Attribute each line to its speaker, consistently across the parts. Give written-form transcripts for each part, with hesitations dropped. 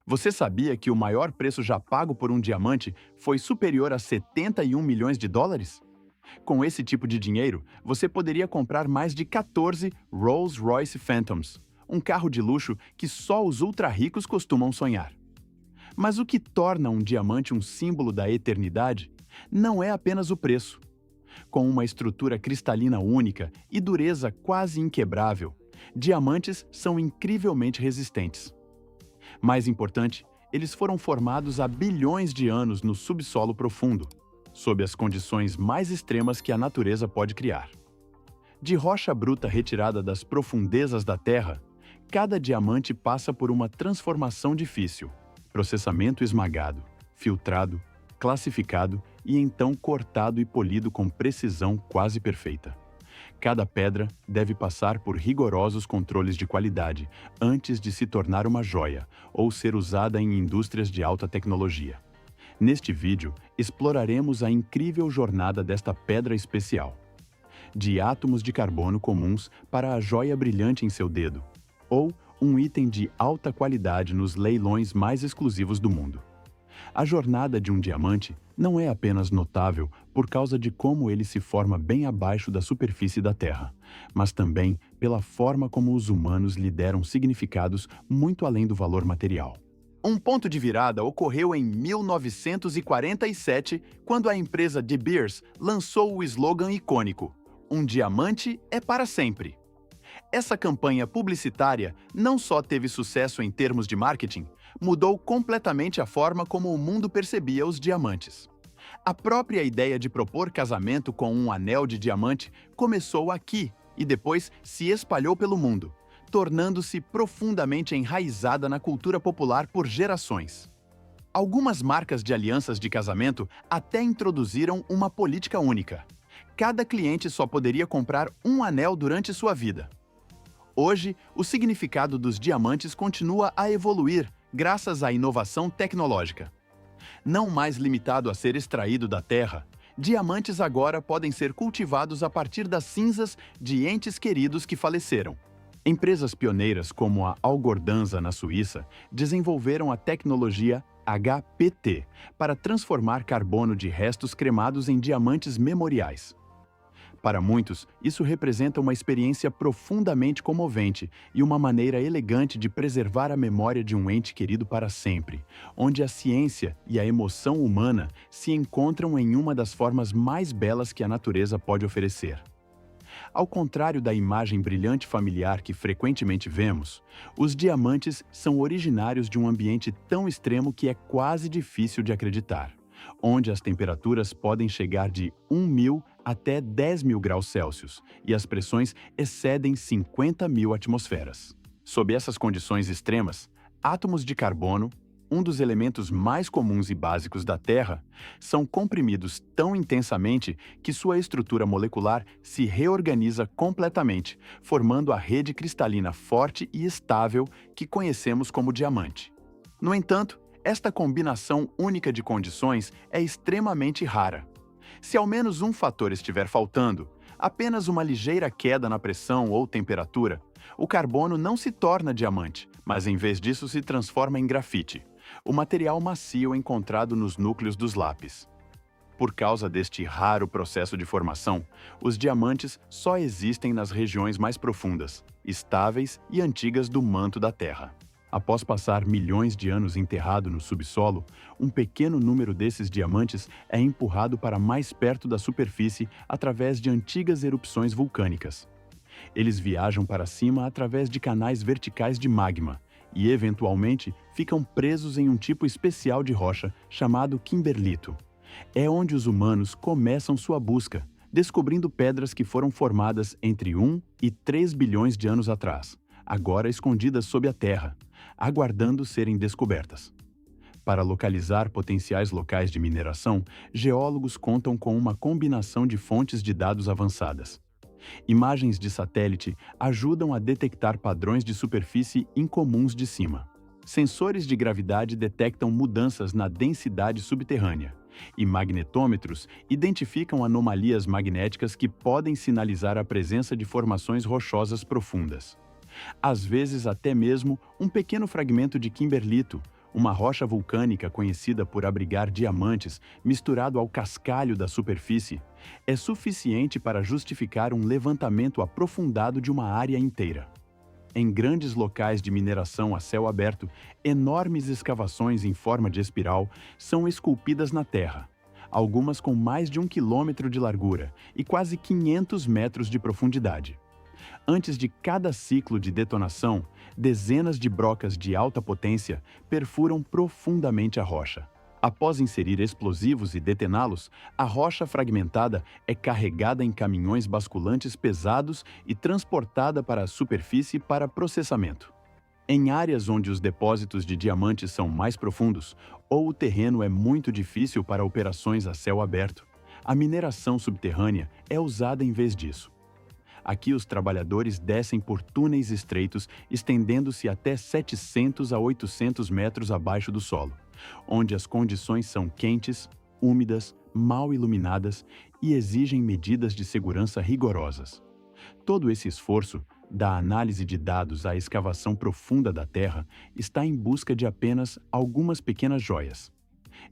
Speaker 1: Você sabia que o maior preço já pago por um diamante foi superior a 71 milhões de dólares? Com esse tipo de dinheiro, você poderia comprar mais de 14 Rolls-Royce Phantoms, um carro de luxo que só os ultra-ricos costumam sonhar. Mas o que torna um diamante um símbolo da eternidade não é apenas o preço. Com uma estrutura cristalina única e dureza quase inquebrável, diamantes são incrivelmente resistentes. Mais importante, eles foram formados há bilhões de anos no subsolo profundo, sob as condições mais extremas que a natureza pode criar. De rocha bruta retirada das profundezas da Terra, cada diamante passa por uma transformação difícil: processamento esmagado, filtrado, classificado e então cortado e polido com precisão quase perfeita. Cada pedra deve passar por rigorosos controles de qualidade antes de se tornar uma joia ou ser usada em indústrias de alta tecnologia. Neste vídeo, exploraremos a incrível jornada desta pedra especial. De átomos de carbono comuns para a joia brilhante em seu dedo, ou um item de alta qualidade nos leilões mais exclusivos do mundo. A jornada de um diamante não é apenas notável por causa de como ele se forma bem abaixo da superfície da Terra, mas também pela forma como os humanos lhe deram significados muito além do valor material. Um ponto de virada ocorreu em 1947, quando a empresa De Beers lançou o slogan icônico: "Um diamante é para sempre". Essa campanha publicitária não só teve sucesso em termos de marketing, mudou completamente a forma como o mundo percebia os diamantes. A própria ideia de propor casamento com um anel de diamante começou aqui e depois se espalhou pelo mundo, tornando-se profundamente enraizada na cultura popular por gerações. Algumas marcas de alianças de casamento até introduziram uma política única: cada cliente só poderia comprar um anel durante sua vida. Hoje, o significado dos diamantes continua a evoluir graças à inovação tecnológica. Não mais limitado a ser extraído da terra, diamantes agora podem ser cultivados a partir das cinzas de entes queridos que faleceram. Empresas pioneiras como a Algordanza, na Suíça, desenvolveram a tecnologia HPT para transformar carbono de restos cremados em diamantes memoriais. Para muitos, isso representa uma experiência profundamente comovente e uma maneira elegante de preservar a memória de um ente querido para sempre, onde a ciência e a emoção humana se encontram em uma das formas mais belas que a natureza pode oferecer. Ao contrário da imagem brilhante familiar que frequentemente vemos, os diamantes são originários de um ambiente tão extremo que é quase difícil de acreditar, onde as temperaturas podem chegar de 1.000 até 10.000 graus Celsius e as pressões excedem 50.000 atmosferas. Sob essas condições extremas, átomos de carbono, um dos elementos mais comuns e básicos da Terra, são comprimidos tão intensamente que sua estrutura molecular se reorganiza completamente, formando a rede cristalina forte e estável que conhecemos como diamante. No entanto, esta combinação única de condições é extremamente rara. Se ao menos um fator estiver faltando, apenas uma ligeira queda na pressão ou temperatura, o carbono não se torna diamante, mas em vez disso se transforma em grafite, o material macio encontrado nos núcleos dos lápis. Por causa deste raro processo de formação, os diamantes só existem nas regiões mais profundas, estáveis e antigas do manto da Terra. Após passar milhões de anos enterrado no subsolo, um pequeno número desses diamantes é empurrado para mais perto da superfície através de antigas erupções vulcânicas. Eles viajam para cima através de canais verticais de magma e, eventualmente, ficam presos em um tipo especial de rocha chamado kimberlito. É onde os humanos começam sua busca, descobrindo pedras que foram formadas entre 1 e 3 bilhões de anos atrás, agora escondidas sob a terra, aguardando serem descobertas. Para localizar potenciais locais de mineração, geólogos contam com uma combinação de fontes de dados avançadas. Imagens de satélite ajudam a detectar padrões de superfície incomuns de cima. Sensores de gravidade detectam mudanças na densidade subterrânea, e magnetômetros identificam anomalias magnéticas que podem sinalizar a presença de formações rochosas profundas. Às vezes até mesmo um pequeno fragmento de kimberlito, Uma rocha vulcânica conhecida por abrigar diamantes misturado ao cascalho da superfície é suficiente para justificar um levantamento aprofundado de uma área inteira. Em grandes locais de mineração a céu aberto, enormes escavações em forma de espiral são esculpidas na terra, algumas com mais de 1 quilômetro de largura e quase 500 metros de profundidade. Antes de cada ciclo de detonação, dezenas de brocas de alta potência perfuram profundamente a rocha. Após inserir explosivos e detoná-los, a rocha fragmentada é carregada em caminhões basculantes pesados e transportada para a superfície para processamento. Em áreas onde os depósitos de diamantes são mais profundos ou o terreno é muito difícil para operações a céu aberto, a mineração subterrânea é usada em vez disso. Aqui os trabalhadores descem por túneis estreitos, estendendo-se até 700 a 800 metros abaixo do solo, onde as condições são quentes, úmidas, mal iluminadas e exigem medidas de segurança rigorosas. Todo esse esforço, da análise de dados à escavação profunda da Terra, está em busca de apenas algumas pequenas joias.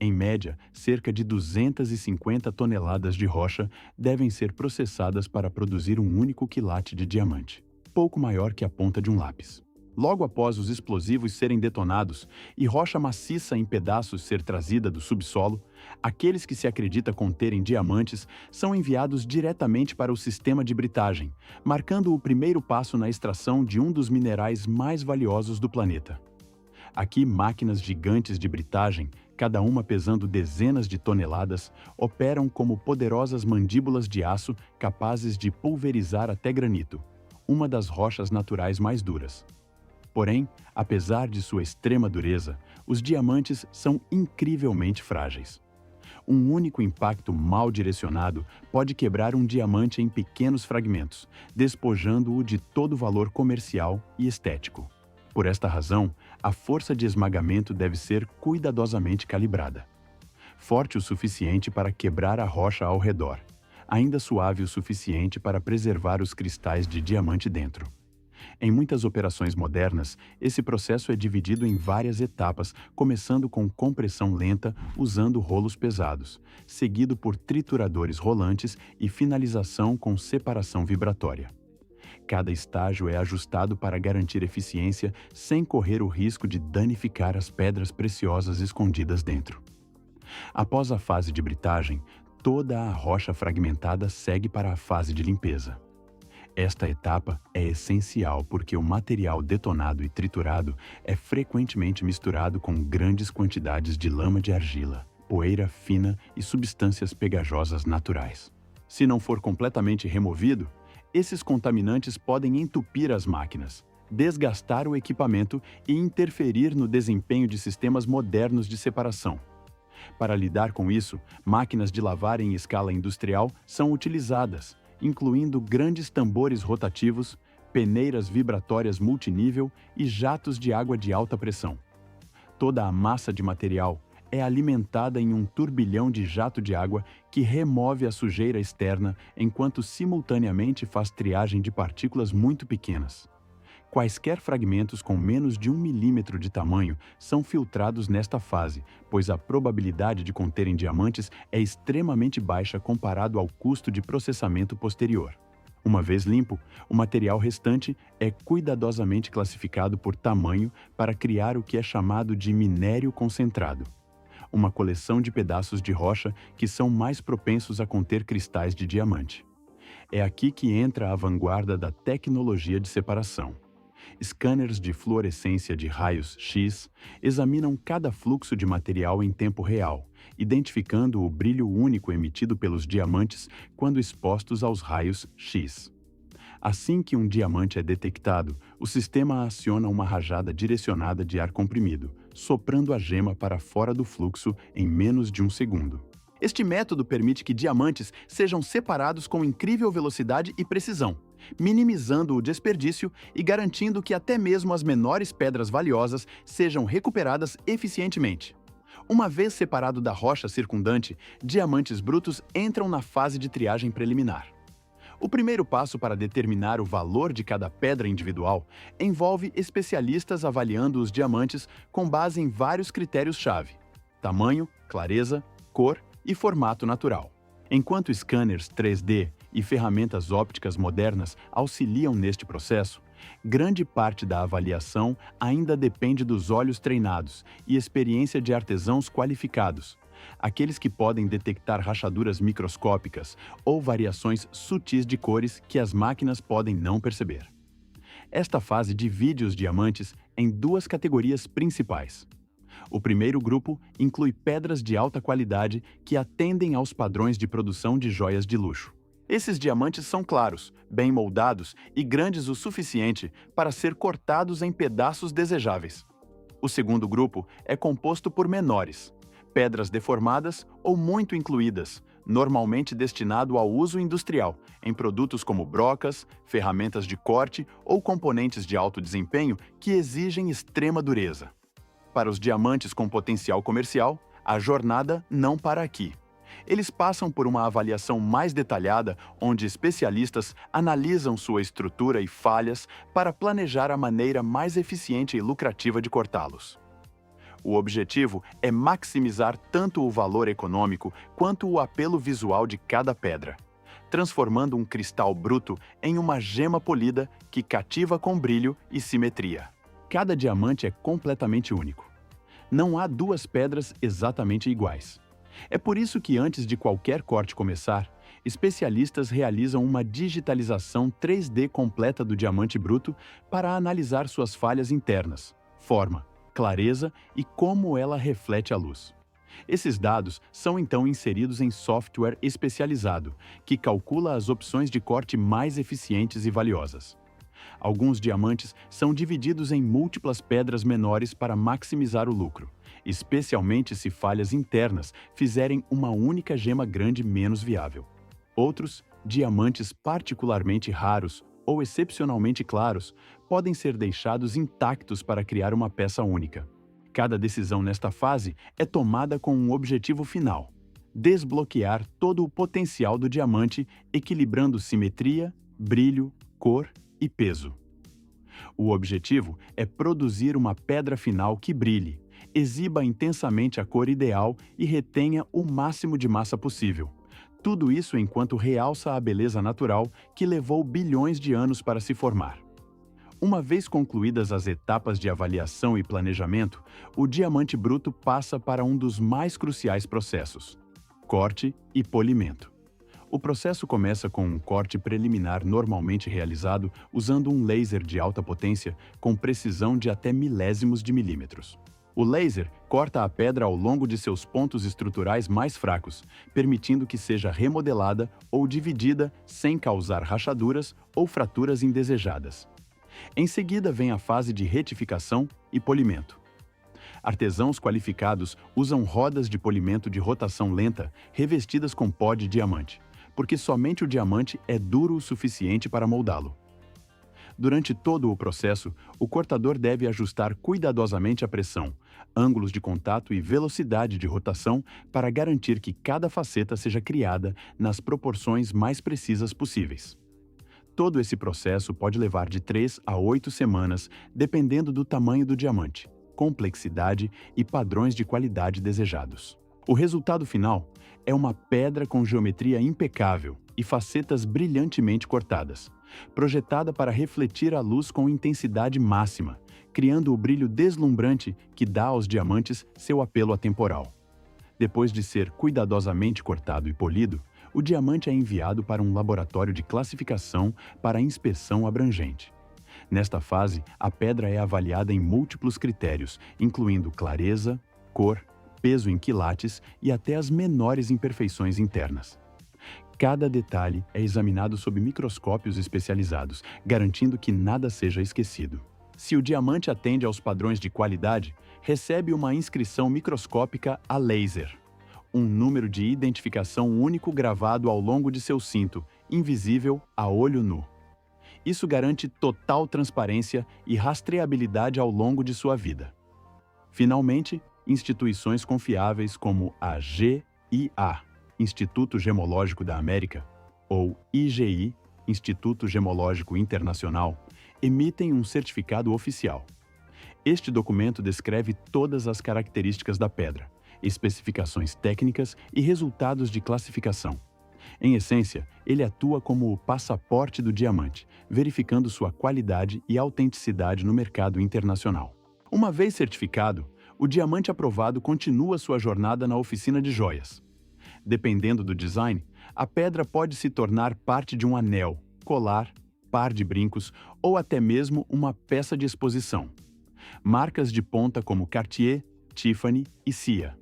Speaker 1: Em média, cerca de 250 toneladas de rocha devem ser processadas para produzir um único quilate de diamante, pouco maior que a ponta de um lápis. Logo após os explosivos serem detonados e rocha maciça em pedaços ser trazida do subsolo, aqueles que se acredita conterem diamantes são enviados diretamente para o sistema de britagem, marcando o primeiro passo na extração de um dos minerais mais valiosos do planeta. Aqui, máquinas gigantes de britagem, cada uma pesando dezenas de toneladas, operam como poderosas mandíbulas de aço capazes de pulverizar até granito, uma das rochas naturais mais duras. Porém, apesar de sua extrema dureza, os diamantes são incrivelmente frágeis. Um único impacto mal direcionado pode quebrar um diamante em pequenos fragmentos, despojando-o de todo valor comercial e estético. Por esta razão, a força de esmagamento deve ser cuidadosamente calibrada. Forte o suficiente para quebrar a rocha ao redor, ainda suave o suficiente para preservar os cristais de diamante dentro. Em muitas operações modernas, esse processo é dividido em várias etapas, começando com compressão lenta usando rolos pesados, seguido por trituradores rolantes e finalização com separação vibratória. Cada estágio é ajustado para garantir eficiência sem correr o risco de danificar as pedras preciosas escondidas dentro. Após a fase de britagem, toda a rocha fragmentada segue para a fase de limpeza. Esta etapa é essencial porque o material detonado e triturado é frequentemente misturado com grandes quantidades de lama de argila, poeira fina e substâncias pegajosas naturais. Se não for completamente removido, esses contaminantes podem entupir as máquinas, desgastar o equipamento e interferir no desempenho de sistemas modernos de separação. Para lidar com isso, máquinas de lavar em escala industrial são utilizadas, incluindo grandes tambores rotativos, peneiras vibratórias multinível e jatos de água de alta pressão. Toda a massa de material é alimentada em um turbilhão de jato de água que remove a sujeira externa enquanto simultaneamente faz triagem de partículas muito pequenas. Quaisquer fragmentos com menos de 1 milímetro de tamanho são filtrados nesta fase, pois a probabilidade de conterem diamantes é extremamente baixa comparado ao custo de processamento posterior. Uma vez limpo, o material restante é cuidadosamente classificado por tamanho para criar o que é chamado de minério concentrado, uma coleção de pedaços de rocha que são mais propensos a conter cristais de diamante. É aqui que entra a vanguarda da tecnologia de separação. Scanners de fluorescência de raios X examinam cada fluxo de material em tempo real, identificando o brilho único emitido pelos diamantes quando expostos aos raios X. Assim que um diamante é detectado, o sistema aciona uma rajada direcionada de ar comprimido, soprando a gema para fora do fluxo em menos de 1 segundo. Este método permite que diamantes sejam separados com incrível velocidade e precisão, minimizando o desperdício e garantindo que até mesmo as menores pedras valiosas sejam recuperadas eficientemente. Uma vez separado da rocha circundante, diamantes brutos entram na fase de triagem preliminar. O primeiro passo para determinar o valor de cada pedra individual envolve especialistas avaliando os diamantes com base em vários critérios-chave: tamanho, clareza, cor e formato natural. Enquanto scanners 3D e ferramentas ópticas modernas auxiliam neste processo, grande parte da avaliação ainda depende dos olhos treinados e experiência de artesãos qualificados, aqueles que podem detectar rachaduras microscópicas ou variações sutis de cores que as máquinas podem não perceber. Esta fase divide os diamantes em duas categorias principais. O primeiro grupo inclui pedras de alta qualidade que atendem aos padrões de produção de joias de luxo. Esses diamantes são claros, bem moldados e grandes o suficiente para ser cortados em pedaços desejáveis. O segundo grupo é composto por menores, pedras deformadas ou muito incluídas, normalmente destinado ao uso industrial, em produtos como brocas, ferramentas de corte ou componentes de alto desempenho que exigem extrema dureza. Para os diamantes com potencial comercial, a jornada não para aqui. Eles passam por uma avaliação mais detalhada, onde especialistas analisam sua estrutura e falhas para planejar a maneira mais eficiente e lucrativa de cortá-los. O objetivo é maximizar tanto o valor econômico quanto o apelo visual de cada pedra, transformando um cristal bruto em uma gema polida que cativa com brilho e simetria. Cada diamante é completamente único. Não há duas pedras exatamente iguais. É por isso que antes de qualquer corte começar, especialistas realizam uma digitalização 3D completa do diamante bruto para analisar suas falhas internas, forma, clareza e como ela reflete a luz. Esses dados são então inseridos em software especializado, que calcula as opções de corte mais eficientes e valiosas. Alguns diamantes são divididos em múltiplas pedras menores para maximizar o lucro, especialmente se falhas internas fizerem uma única gema grande menos viável. Outros, diamantes particularmente raros ou excepcionalmente claros, podem ser deixados intactos para criar uma peça única. Cada decisão nesta fase é tomada com um objetivo final: desbloquear todo o potencial do diamante, equilibrando simetria, brilho, cor e peso. O objetivo é produzir uma pedra final que brilhe, exiba intensamente a cor ideal e retenha o máximo de massa possível. Tudo isso enquanto realça a beleza natural que levou bilhões de anos para se formar. Uma vez concluídas as etapas de avaliação e planejamento, o diamante bruto passa para um dos mais cruciais processos: corte e polimento. O processo começa com um corte preliminar normalmente realizado usando um laser de alta potência com precisão de até milésimos de milímetros. O laser corta a pedra ao longo de seus pontos estruturais mais fracos, permitindo que seja remodelada ou dividida sem causar rachaduras ou fraturas indesejadas. Em seguida vem a fase de retificação e polimento. Artesãos qualificados usam rodas de polimento de rotação lenta revestidas com pó de diamante, porque somente o diamante é duro o suficiente para moldá-lo. Durante todo o processo, o cortador deve ajustar cuidadosamente a pressão, ângulos de contato e velocidade de rotação para garantir que cada faceta seja criada nas proporções mais precisas possíveis. Todo esse processo pode levar de 3 a 8 semanas, dependendo do tamanho do diamante, complexidade e padrões de qualidade desejados. O resultado final é uma pedra com geometria impecável e facetas brilhantemente cortadas, projetada para refletir a luz com intensidade máxima, criando o brilho deslumbrante que dá aos diamantes seu apelo atemporal. Depois de ser cuidadosamente cortado e polido, o diamante é enviado para um laboratório de classificação para inspeção abrangente. Nesta fase, a pedra é avaliada em múltiplos critérios, incluindo clareza, cor, peso em quilates e até as menores imperfeições internas. Cada detalhe é examinado sob microscópios especializados, garantindo que nada seja esquecido. Se o diamante atende aos padrões de qualidade, recebe uma inscrição microscópica a laser, um número de identificação único gravado ao longo de seu cinto, invisível a olho nu. Isso garante total transparência e rastreabilidade ao longo de sua vida. Finalmente, instituições confiáveis como a GIA, Instituto Gemológico da América, ou IGI, Instituto Gemológico Internacional, emitem um certificado oficial. Este documento descreve todas as características da pedra, especificações técnicas e resultados de classificação. Em essência, ele atua como o passaporte do diamante, verificando sua qualidade e autenticidade no mercado internacional. Uma vez certificado, o diamante aprovado continua sua jornada na oficina de joias. Dependendo do design, a pedra pode se tornar parte de um anel, colar, par de brincos ou até mesmo uma peça de exposição. Marcas de ponta como Cartier, Tiffany e Cia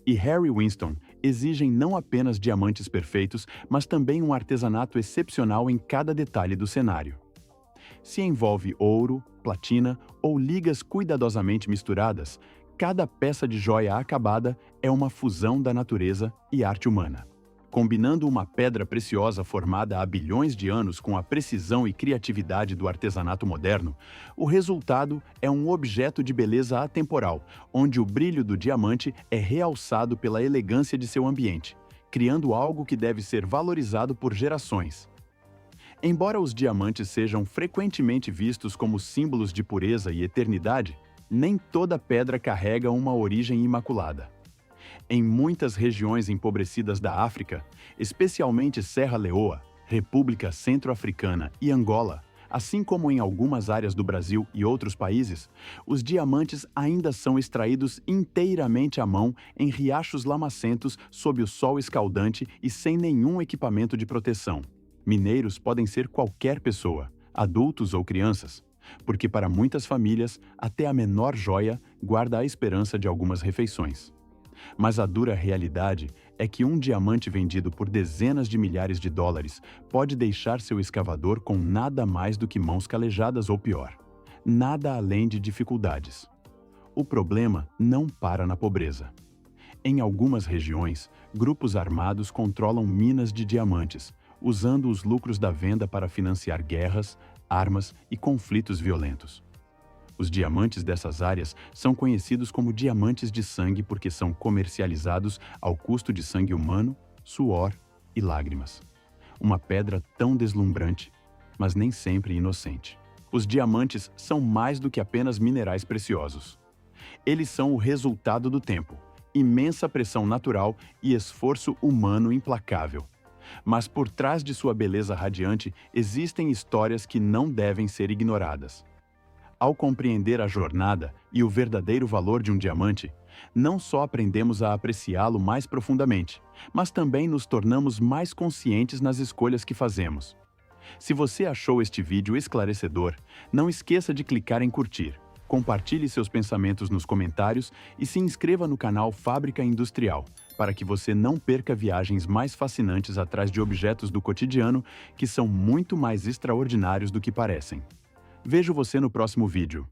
Speaker 1: e Harry Winston exigem não apenas diamantes perfeitos, mas também um artesanato excepcional em cada detalhe do cenário. Se envolve ouro, platina ou ligas cuidadosamente misturadas, cada peça de joia acabada é uma fusão da natureza e arte humana. Combinando uma pedra preciosa formada há bilhões de anos com a precisão e criatividade do artesanato moderno, o resultado é um objeto de beleza atemporal, onde o brilho do diamante é realçado pela elegância de seu ambiente, criando algo que deve ser valorizado por gerações. Embora os diamantes sejam frequentemente vistos como símbolos de pureza e eternidade, nem toda pedra carrega uma origem imaculada. Em muitas regiões empobrecidas da África, especialmente Serra Leoa, República Centro-Africana e Angola, assim como em algumas áreas do Brasil e outros países, os diamantes ainda são extraídos inteiramente à mão em riachos lamacentos sob o sol escaldante e sem nenhum equipamento de proteção. Mineiros podem ser qualquer pessoa, adultos ou crianças, porque para muitas famílias, até a menor joia guarda a esperança de algumas refeições. Mas a dura realidade é que um diamante vendido por dezenas de milhares de dólares pode deixar seu escavador com nada mais do que mãos calejadas ou pior. Nada além de dificuldades. O problema não para na pobreza. Em algumas regiões, grupos armados controlam minas de diamantes, usando os lucros da venda para financiar guerras, armas e conflitos violentos. Os diamantes dessas áreas são conhecidos como diamantes de sangue porque são comercializados ao custo de sangue humano, suor e lágrimas. Uma pedra tão deslumbrante, mas nem sempre inocente. Os diamantes são mais do que apenas minerais preciosos. Eles são o resultado do tempo, imensa pressão natural e esforço humano implacável. Mas por trás de sua beleza radiante existem histórias que não devem ser ignoradas. Ao compreender a jornada e o verdadeiro valor de um diamante, não só aprendemos a apreciá-lo mais profundamente, mas também nos tornamos mais conscientes nas escolhas que fazemos. Se você achou este vídeo esclarecedor, não esqueça de clicar em curtir, compartilhe seus pensamentos nos comentários e se inscreva no canal Fábrica Industrial, para que você não perca viagens mais fascinantes atrás de objetos do cotidiano que são muito mais extraordinários do que parecem. Vejo você no próximo vídeo.